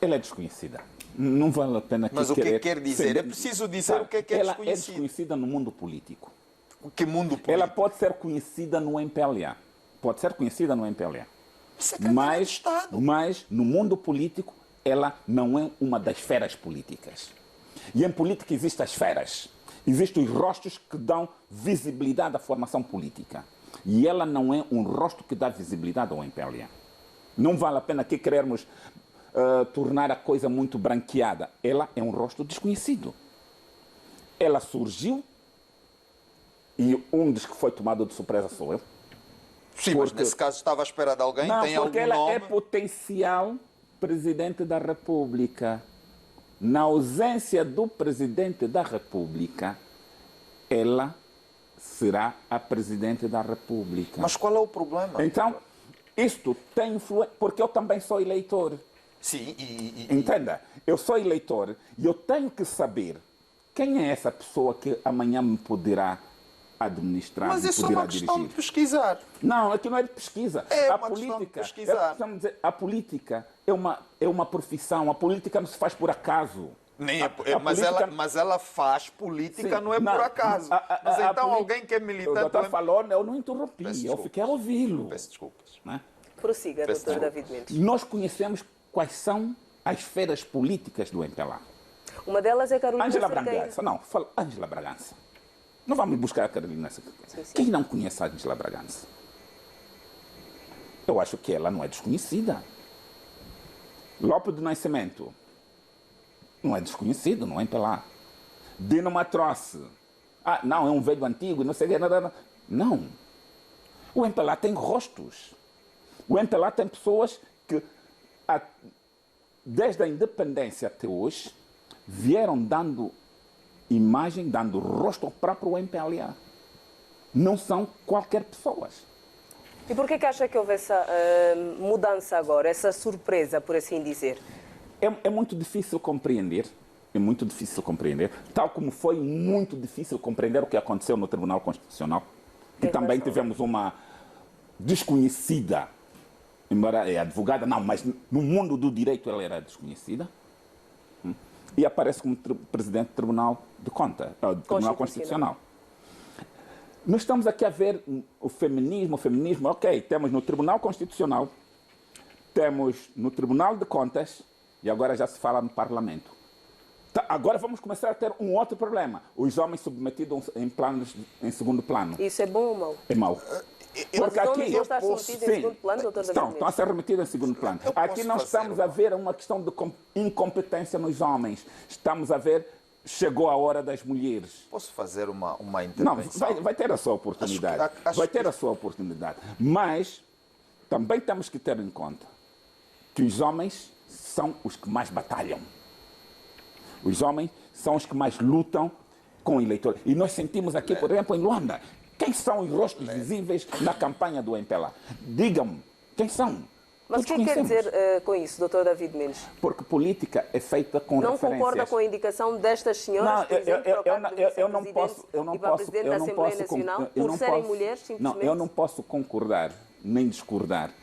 Ela é desconhecida. Não vale a pena Mas o que é que quer dizer? É preciso dizer o que é ela desconhecido. É desconhecida no mundo político. Que mundo político? Ela pode ser conhecida no MPLA. Pode ser conhecida no MPLA. Mas no mundo político ela não é uma das esferas políticas. E em política existem as esferas. Existem os rostos que dão visibilidade à formação política. E ela não é um rosto que dá visibilidade ao MPLA. Não vale a pena aqui querermos tornar a coisa muito branqueada. Ela é um rosto desconhecido. Ela surgiu e um dos que foi tomado de surpresa sou eu. Sim, mas nesse caso estava à espera de alguém? Não, tem porque algum ela nome? é potencial presidente da República. Na ausência do presidente da República, ela será a presidente da República. Mas qual é o problema? Então, isto tem influência, porque eu também sou eleitor. Sim, Entenda, eu sou eleitor e eu tenho que saber quem é essa pessoa que amanhã me poderá administrar, mas me isso é poderá uma questão dirigir. de pesquisar. Não, aqui não é de pesquisa. É a uma política, questão de pesquisar. A política é uma profissão. A política não se faz por acaso. Nem Mas ela faz política, Sim, não é por acaso. Mas então alguém que é militante... O doutor falou, eu não interrompi, eu fiquei a ouvi-lo. Peço desculpas. Né? Prossiga, doutor David Mendes. Nós conhecemos quais são as esferas políticas do MPLA. Uma delas é Carolina Ângela Cerqueira. Bragança. Não, fala Ângela Bragança. Não vamos buscar a Carolina Cerqueira. Sim, sim. Quem não conhece a Ângela Bragança? Eu acho que ela não é desconhecida. Lopes do Nascimento não é desconhecido, não é MPLA. Dino Matroce. Não, é um velho antigo, não sei o que. Não. O MPLA tem rostos. O MPLA tem pessoas que, desde a independência até hoje, vieram dando imagem, dando rosto ao próprio MPLA. Não são qualquer pessoas. E por que acha que houve essa mudança agora, essa surpresa, por assim dizer? É muito difícil compreender. É muito difícil compreender. Tal como foi muito difícil compreender o que aconteceu no Tribunal Constitucional. Que também tivemos uma desconhecida, embora é advogada, não, mas no mundo do direito ela era desconhecida. E aparece como presidente do Tribunal de Contas, do Tribunal Constitucional. Nós estamos aqui a ver o feminismo, ok, temos no Tribunal Constitucional, temos no Tribunal de Contas e agora já se fala no Parlamento. Agora vamos começar a ter um outro problema. Os homens submetidos em segundo plano. Isso é bom ou mau? É mau. Porque aqui não está submetido em segundo plano, doutor David Mendes? Estão a ser remetidos em segundo plano. Aqui nós estamos a ver uma questão de incompetência nos homens. Estamos a ver, chegou a hora das mulheres. Posso fazer uma intervenção? Não, vai ter a sua oportunidade. Vai ter a sua oportunidade. Mas também temos que ter em conta que os homens são os que mais batalham. Os homens são os que mais lutam com eleitores. E nós sentimos aqui, por exemplo, em Luanda, quem são os rostos visíveis na campanha do MPLA? Digam-me, quem são? Mas o que quer dizer com isso, doutor David Mendes? Porque política é feita com referências. Não concorda com a indicação destas senhoras, por exemplo, para o cargo de vice-presidente e para a Presidente da Assembleia Nacional, por serem mulheres, simplesmente? Não, eu não posso concordar, nem discordar,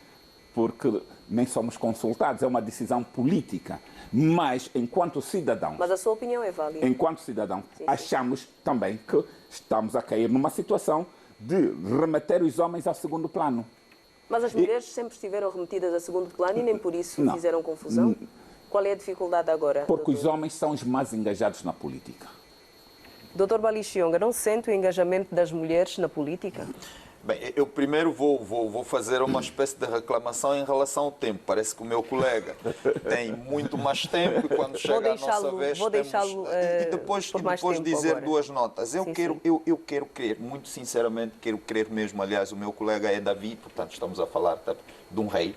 porque nem somos consultados, é uma decisão política. Mas, enquanto cidadãos... Mas a sua opinião é válida. Enquanto cidadão, achamos também que estamos a cair numa situação de remeter os homens ao segundo plano. Mas as mulheres sempre estiveram remetidas a segundo plano e nem por isso fizeram confusão? Qual é a dificuldade agora? Porque os homens são os mais engajados na política. Doutor Balia Chionga, não sente o engajamento das mulheres na política? Bem, eu primeiro vou fazer uma espécie de reclamação em relação ao tempo. Parece que o meu colega tem muito mais tempo e quando chega a nossa vez e depois dizer agora duas notas. Eu quero crer, muito sinceramente, quero crer mesmo. Aliás, o meu colega é Davi, portanto estamos a falar de um rei.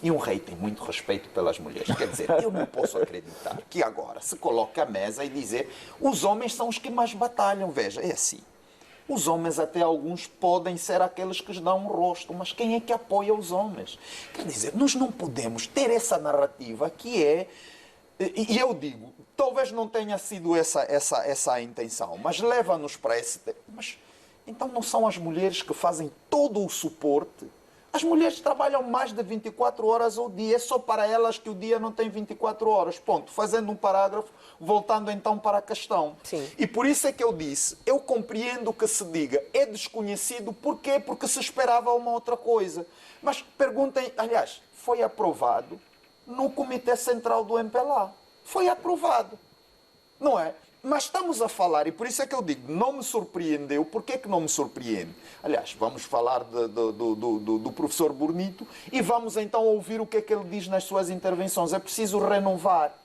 E um rei tem muito respeito pelas mulheres. Quer dizer, eu não posso acreditar que agora se coloque à mesa e dizer os homens são os que mais batalham. Veja, é assim. Os homens, até alguns, podem ser aqueles que dão um rosto, mas quem é que apoia os homens? Quer dizer, nós não podemos ter essa narrativa que é... E eu digo, talvez não tenha sido essa a intenção, mas leva-nos para esse... Mas então não são as mulheres que fazem todo o suporte? As mulheres trabalham mais de 24 horas ao dia, é só para elas que o dia não tem 24 horas. Ponto. Fazendo um parágrafo, voltando então para a questão. Sim. E por isso é que eu disse, eu compreendo que se diga, é desconhecido, porquê? Porque se esperava uma outra coisa. Mas perguntem, aliás, foi aprovado no Comitê Central do MPLA. Foi aprovado, não é? Mas estamos a falar, e por isso é que eu digo, não me surpreendeu. Porquê que não me surpreende? Aliás, vamos falar do professor Burnito e vamos então ouvir o que é que ele diz nas suas intervenções. É preciso renovar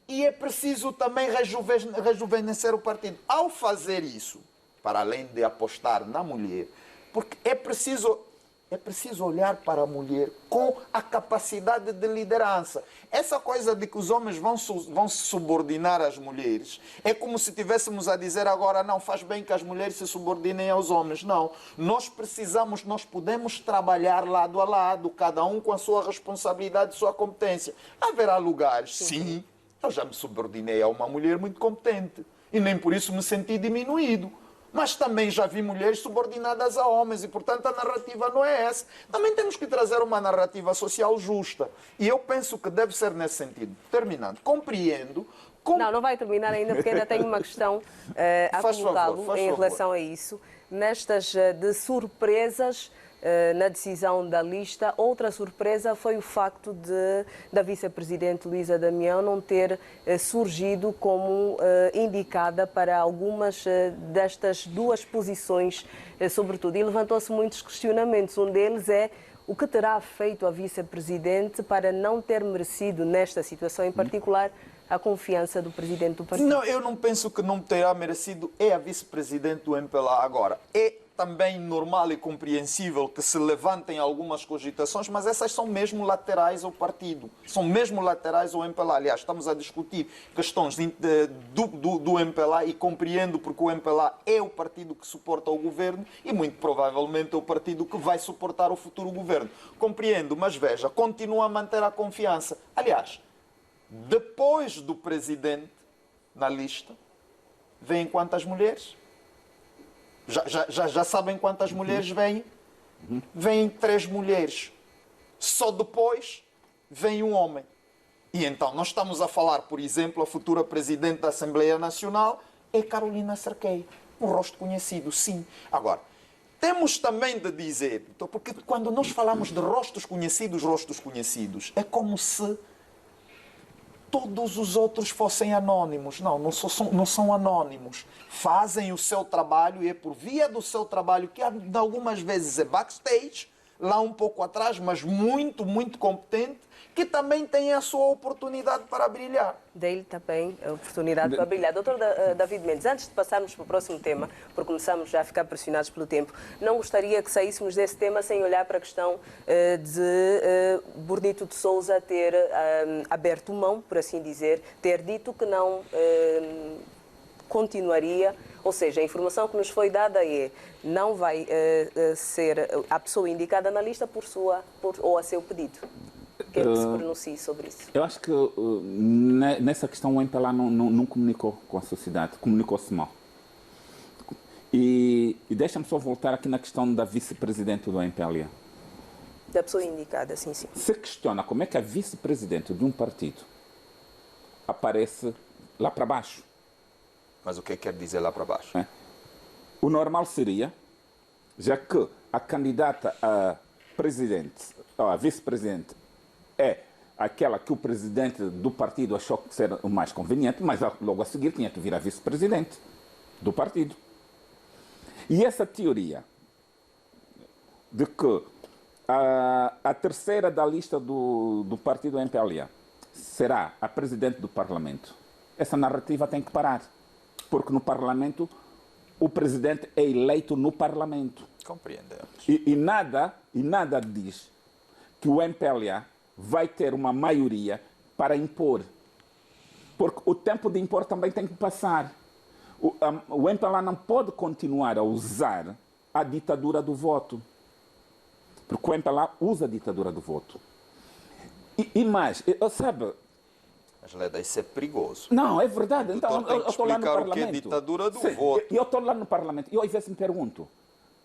e é preciso também rejuvenescer o partido. Ao fazer isso, para além de apostar na mulher, porque é preciso olhar para a mulher com a capacidade de liderança. Essa coisa de que os homens vão se subordinar às mulheres é como se estivéssemos a dizer agora, não, faz bem que as mulheres se subordinem aos homens. Não, nós podemos trabalhar lado a lado, cada um com a sua responsabilidade e sua competência. Haverá lugares, sim, eu já me subordinei a uma mulher muito competente e nem por isso me senti diminuído. Mas também já vi mulheres subordinadas a homens e, portanto, a narrativa não é essa. Também temos que trazer uma narrativa social justa. E eu penso que deve ser nesse sentido. Terminando, compreendo... Não vai terminar ainda, porque ainda tenho uma questão a colocá-lo em relação a isso. Nestas de surpresas na decisão da lista, outra surpresa foi o facto da vice-presidente Luísa Damião não ter surgido como indicada para algumas destas duas posições, sobretudo. E levantou-se muitos questionamentos. Um deles é o que terá feito a vice-presidente para não ter merecido, nesta situação em particular, a confiança do presidente do partido? Não, eu não penso que não terá merecido. É a vice-presidente do MPLA agora. É também normal e compreensível que se levantem algumas cogitações, mas essas são mesmo laterais ao partido. São mesmo laterais ao MPLA. Aliás, estamos a discutir questões do MPLA e compreendo porque o MPLA é o partido que suporta o governo e muito provavelmente é o partido que vai suportar o futuro governo. Compreendo, mas veja, continua a manter a confiança. Aliás, depois do presidente na lista, vêm quantas mulheres? Já sabem quantas mulheres vêm? Vêm 3 mulheres. Só depois vem um homem. E então nós estamos a falar, por exemplo, a futura presidente da Assembleia Nacional é Carolina Cerqueira. Um rosto conhecido, sim. Agora, temos também de dizer, porque quando nós falamos de rostos conhecidos, é como se todos os outros fossem anónimos. Não são anónimos. Fazem o seu trabalho e é por via do seu trabalho, que algumas vezes é backstage, lá um pouco atrás, mas muito, muito competente, que também tem a sua oportunidade para brilhar. Dele também a oportunidade para brilhar. Doutor David Mendes, antes de passarmos para o próximo tema, porque começamos já a ficar pressionados pelo tempo, não gostaria que saíssemos desse tema sem olhar para a questão de Burnito de Sousa ter aberto mão, por assim dizer, ter dito que não continuaria, ou seja, a informação que nos foi dada é não vai ser a pessoa indicada na lista ou a seu pedido. Quero que se pronuncie sobre isso. Eu acho que nessa questão o MPLA não comunicou com a sociedade, comunicou-se mal. E deixa-me só voltar aqui na questão da vice-presidente do MPLA. Da pessoa indicada, sim. Se questiona como é que a vice-presidente de um partido aparece lá para baixo. Mas o que quer dizer lá para baixo? O normal seria, já que a candidata a presidente, ou a vice-presidente, é aquela que o presidente do partido achou que ser o mais conveniente, mas logo a seguir tinha que vir a vice-presidente do partido. E essa teoria de que a terceira da lista do partido MPLA será a presidente do Parlamento, essa narrativa tem que parar. Porque no Parlamento, o presidente é eleito no Parlamento. Compreendemos. E nada diz que o MPLA vai ter uma maioria para impor. Porque o tempo de impor também tem que passar. O MPLA não pode continuar a usar a ditadura do voto. Porque o MPLA usa a ditadura do voto. E mais, sabe... Mas, Leda, isso é perigoso. Não, é verdade. Então, eu estou lá no Parlamento. O que é ditadura do voto. Eu estou lá no Parlamento e eu às vezes me pergunto,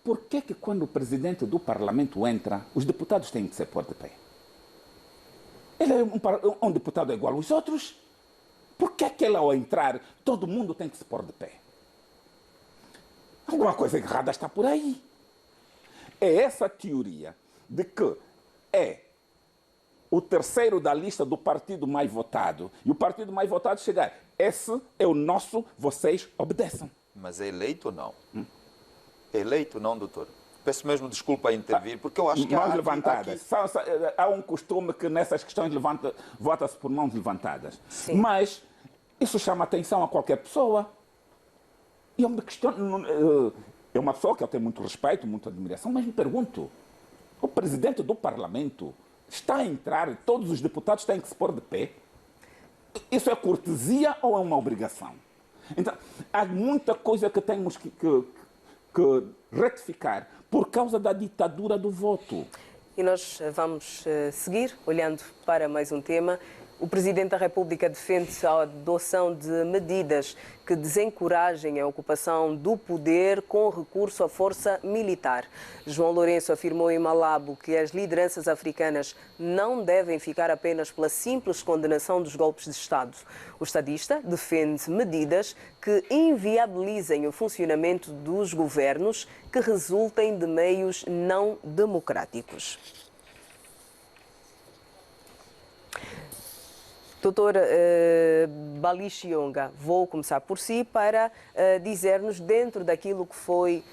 por que quando o presidente do Parlamento entra, os deputados têm que se pôr de pé? Ele é um deputado igual aos outros. Por que ele ao entrar, todo mundo tem que se pôr de pé? Alguma coisa errada está por aí. É essa teoria de que é o terceiro da lista do partido mais votado, e o partido mais votado chegar, esse é o nosso, vocês obedeçam. Mas é eleito ou não? É eleito ou não, doutor? Peço mesmo desculpa a intervir, porque eu acho que mãos levantadas. Há um costume que nessas questões vota-se por mãos levantadas. Sim. Mas isso chama atenção a qualquer pessoa. E eu me questiono, é uma pessoa que eu tenho muito respeito, muita admiração, mas me pergunto, o presidente do Parlamento está a entrar, todos os deputados têm que se pôr de pé? Isso é cortesia ou é uma obrigação? Então, há muita coisa que temos que retificar por causa da ditadura do voto. E nós vamos seguir olhando para mais um tema. O Presidente da República defende a adoção de medidas que desencorajem a ocupação do poder com recurso à força militar. João Lourenço afirmou em Malabo que as lideranças africanas não devem ficar apenas pela simples condenação dos golpes de Estado. O estadista defende medidas que inviabilizem o funcionamento dos governos que resultem de meios não democráticos. Doutor Balixionga, vou começar por si para dizer-nos, dentro daquilo que foi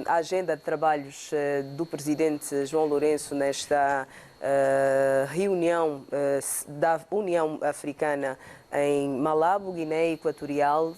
a agenda de trabalhos do Presidente João Lourenço nesta reunião da União Africana em Malabo, Guiné Equatorial,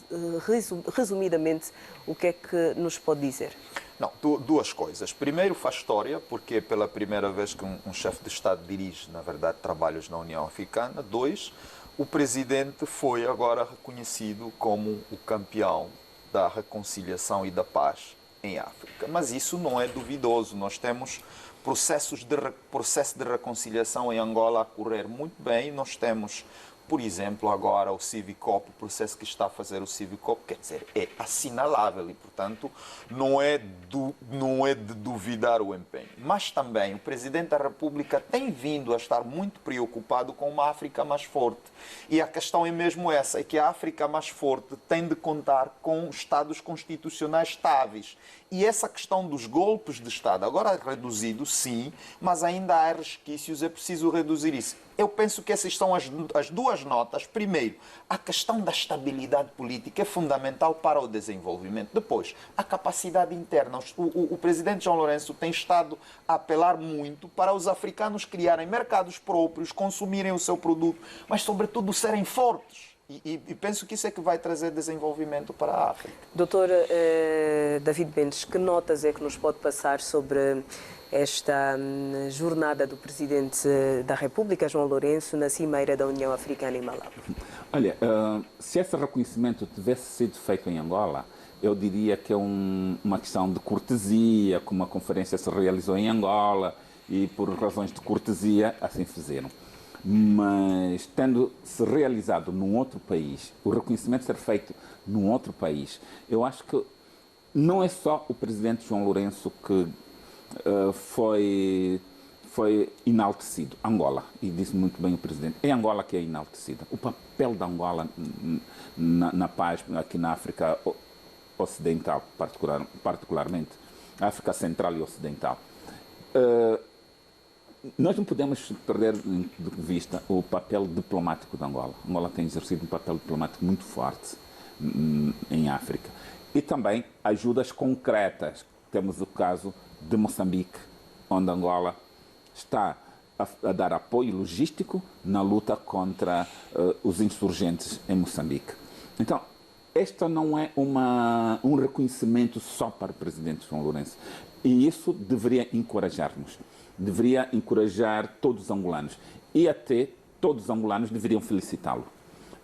resumidamente, o que é que nos pode dizer? Não, duas coisas. Primeiro, faz história, porque é pela primeira vez que um chefe de Estado dirige, na verdade, trabalhos na União Africana. Dois, o Presidente foi agora reconhecido como o campeão da reconciliação e da paz em África. Mas isso não é duvidoso. Nós temos processo de reconciliação em Angola a correr muito bem. Nós temos, por exemplo, agora o Civicop, o processo que está a fazer o Civicop, quer dizer, é assinalável e, portanto, não é de duvidar o empenho. Mas também o Presidente da República tem vindo a estar muito preocupado com uma África mais forte. E a questão é mesmo essa, é que a África mais forte tem de contar com Estados constitucionais estáveis. E essa questão dos golpes de Estado, agora é reduzido, sim, mas ainda há resquícios, é preciso reduzir isso. Eu penso que essas são as duas notas. Primeiro, a questão da estabilidade política é fundamental para o desenvolvimento. Depois, a capacidade interna. O Presidente João Lourenço tem estado a apelar muito para os africanos criarem mercados próprios, consumirem o seu produto, mas, sobretudo, serem fortes. E penso que isso é que vai trazer desenvolvimento para a África. Doutor David Mendes, que notas é que nos pode passar sobre esta jornada do Presidente da República, João Lourenço, na Cimeira da União Africana em Malabo? Olha, se esse reconhecimento tivesse sido feito em Angola, eu diria que é uma questão de cortesia, como a conferência se realizou em Angola e por razões de cortesia assim fizeram. Mas tendo-se realizado num outro país, o reconhecimento ser feito num outro país, eu acho que não é só o Presidente João Lourenço que foi enaltecido. Angola, e disse muito bem o Presidente, é Angola que é enaltecida. O papel da Angola na paz aqui na África Ocidental, particularmente, África Central e Ocidental. Nós não podemos perder de vista o papel diplomático da Angola. Angola tem exercido um papel diplomático muito forte em África. E também ajudas concretas. Temos o caso de Moçambique, onde Angola está a dar apoio logístico na luta contra os insurgentes em Moçambique. Então, este não é um reconhecimento só para o presidente João Lourenço. E isso deveria encorajar-nos. Deveria encorajar todos os angolanos. E até todos os angolanos deveriam felicitá-lo.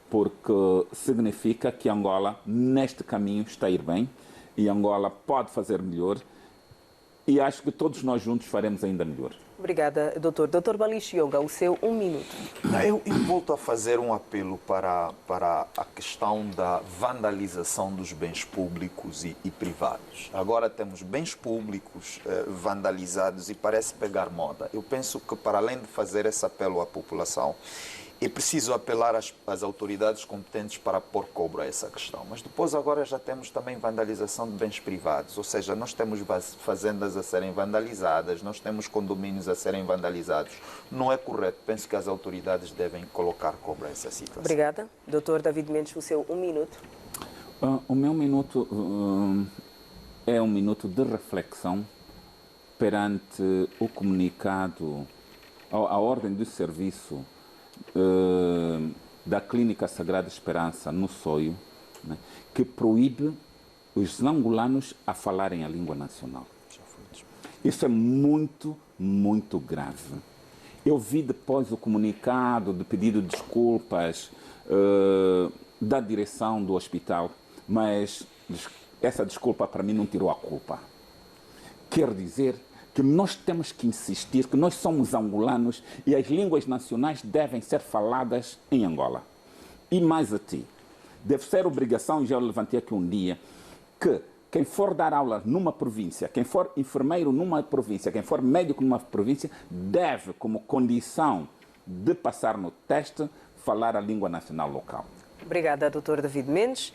Porque significa que Angola, neste caminho, está a ir bem. E Angola pode fazer melhor. E acho que todos nós juntos faremos ainda melhor. Obrigada, doutor. Doutor Balixionga, o seu 1 minuto. Eu volto a fazer um apelo para a questão da vandalização dos bens públicos e privados. Agora temos bens públicos vandalizados e parece pegar moda. Eu penso que, para além de fazer esse apelo à população, é preciso apelar às autoridades competentes para pôr cobro a essa questão. Mas depois agora já temos também vandalização de bens privados, ou seja, nós temos fazendas a serem vandalizadas, nós temos condomínios a serem vandalizados. Não é correto. Penso que as autoridades devem colocar cobro a essa situação. Obrigada. Doutor David Mendes, o seu 1 minuto. O meu minuto é um minuto de reflexão perante o comunicado, a ordem de serviço da Clínica Sagrada Esperança no Soio, né, que proíbe os angolanos a falarem a língua nacional. Isso é muito, muito grave. Eu vi depois o comunicado de pedido de desculpas da direção do hospital, mas essa desculpa para mim não tirou a culpa. Quer dizer que nós temos que insistir que nós somos angolanos e as línguas nacionais devem ser faladas em Angola. E mais a ti, deve ser obrigação, já eu levantei aqui um dia, que quem for dar aula numa província, quem for enfermeiro numa província, quem for médico numa província, deve, como condição de passar no teste, falar a língua nacional local. Obrigada, doutor David Mendes.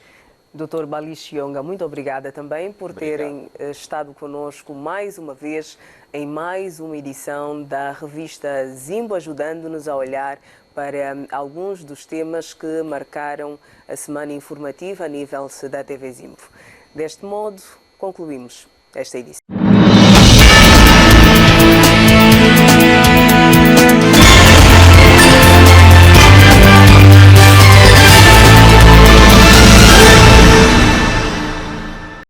Doutor Balixionga, muito obrigada também por terem estado conosco mais uma vez em mais uma edição da revista Zimbo, ajudando-nos a olhar para alguns dos temas que marcaram a semana informativa a nível da TV Zimbo. Deste modo, concluímos esta edição.